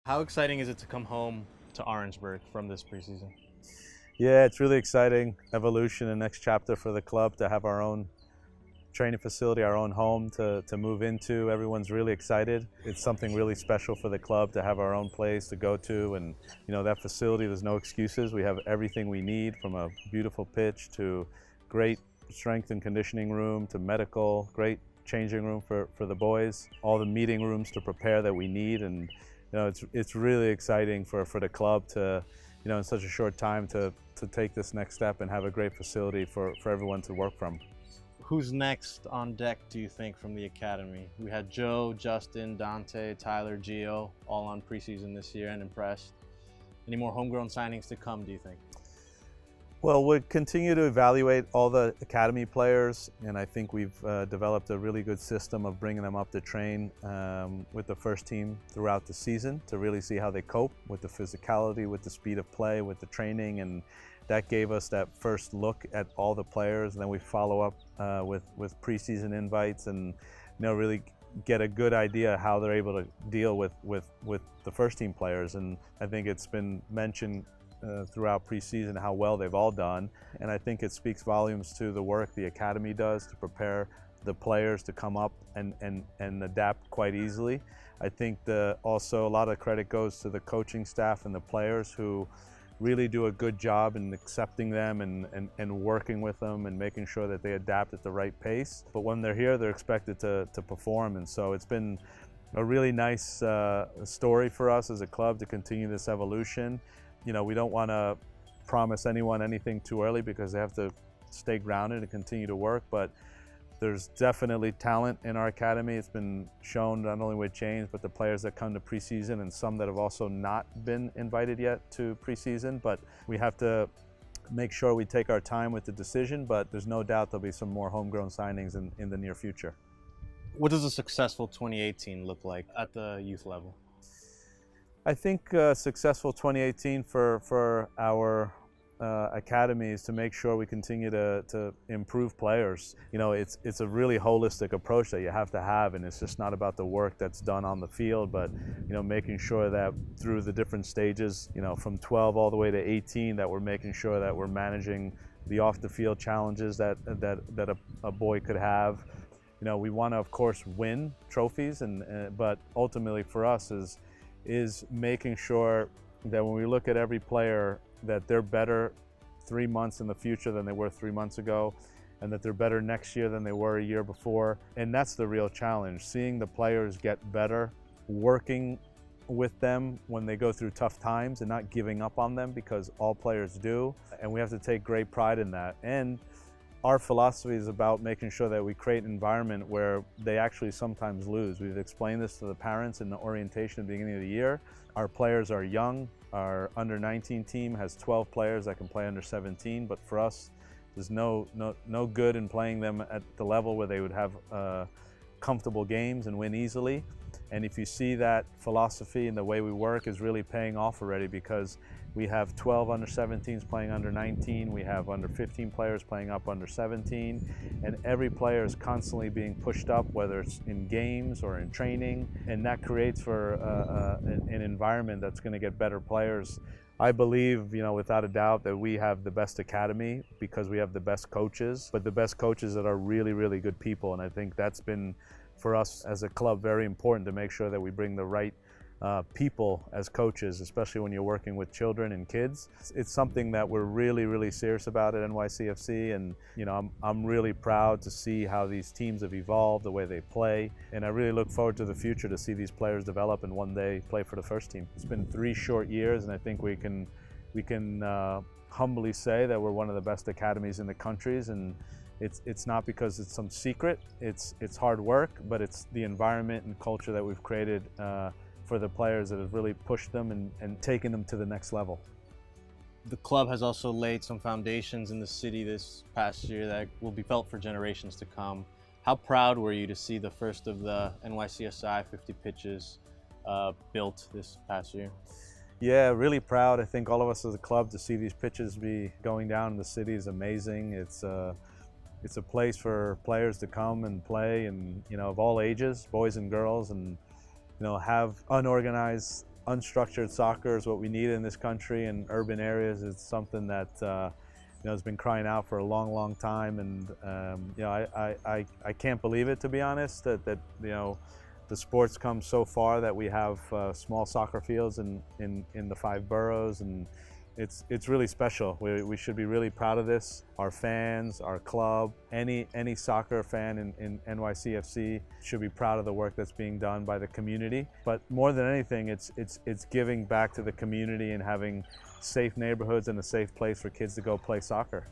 How exciting is it to come home to Orangeburg from this preseason? Yeah, it's really exciting evolution and next chapter for the club to have our own training facility, our own home to move into. Everyone's really excited. It's something really special for the club to have our own place to go to, and that facility, there's no excuses. We have everything we need, from a beautiful pitch to great strength and conditioning room to medical, great changing room for the boys, all the meeting rooms to prepare that we need. And it's really exciting for the club to in such a short time to take this next step and have a great facility for everyone to work from. Who's next on deck, do you think, from the academy? We had Joe, Justin, Dante, Tyler, Gio, all on preseason this year and impressed. Any more homegrown signings to come, do you think? Well, we'll continue to evaluate all the academy players, and I think we've developed a really good system of bringing them up to train with the first team throughout the season to really see how they cope with the physicality, with the speed of play, with the training, and that gave us that first look at all the players. And then we follow up with preseason invites and really get a good idea how they're able to deal with the first team players. And I think it's been mentioned throughout preseason how well they've all done, and I think it speaks volumes to the work the academy does to prepare the players to come up and adapt quite easily. I think also a lot of credit goes to the coaching staff and the players who really do a good job in accepting them and working with them and making sure that they adapt at the right pace. But when they're here, they're expected to perform, and so it's been a really nice story for us as a club to continue this evolution. We don't want to promise anyone anything too early because they have to stay grounded and continue to work, but there's definitely talent in our academy. It's been shown not only with James, but the players that come to preseason and some that have also not been invited yet to preseason. But we have to make sure we take our time with the decision, but there's no doubt there'll be some more homegrown signings in the near future. What does a successful 2018 look like at the youth level? I think successful 2018 for our academy is to make sure we continue to improve players. It's a really holistic approach that you have to have, and it's just not about the work that's done on the field, but making sure that through the different stages, from 12 all the way to 18, that we're making sure that we're managing the off the field challenges that a boy could have. We want to, of course, win trophies, but ultimately for us is making sure that when we look at every player, that they're better 3 months in the future than they were 3 months ago, and that they're better next year than they were a year before. And that's the real challenge, seeing the players get better, working with them when they go through tough times and not giving up on them, because all players do, and we have to take great pride in that. And our philosophy is about making sure that we create an environment where they actually sometimes lose. We've explained this to the parents in the orientation at the beginning of the year. Our players are young. Our under-19 team has 12 players that can play under 17, but for us, there's no good in playing them at the level where they would have comfortable games and win easily. And if you see that philosophy and the way we work is really paying off already, because we have 12 under 17s playing under 19, we have under 15 players playing up under 17, and every player is constantly being pushed up, whether it's in games or in training, and that creates for an environment that's going to get better players. I believe, without a doubt, that we have the best academy because we have the best coaches, but the best coaches that are really, really good people. And I think that's been, for us as a club, very important to make sure that we bring the right people as coaches, especially when you're working with children and kids. It's something that we're really, really serious about at NYCFC, and I'm really proud to see how these teams have evolved, the way they play, and I really look forward to the future to see these players develop and one day play for the first team. It's been 3 short years, and I think we can humbly say that we're one of the best academies in the countries, and it's not because it's some secret. It's hard work, but it's the environment and culture that we've created for the players that have really pushed them and taken them to the next level. The club has also laid some foundations in the city this past year that will be felt for generations to come. How proud were you to see the first of the NYCFC 50 pitches built this past year? Yeah, really proud. I think all of us as a club, to see these pitches be going down in the city is amazing. It's a place for players to come and play, and of all ages, boys and girls, and have unorganized unstructured soccer is what we need in this country in urban areas. It's something that has been crying out for a long, long time, and I can't believe it, to be honest, that the sport's come so far that we have small soccer fields in the 5 boroughs, and it's really special. We should be really proud of this. Our fans, our club, any soccer fan in NYCFC should be proud of the work that's being done by the community. But more than anything, it's giving back to the community and having safe neighborhoods and a safe place for kids to go play soccer.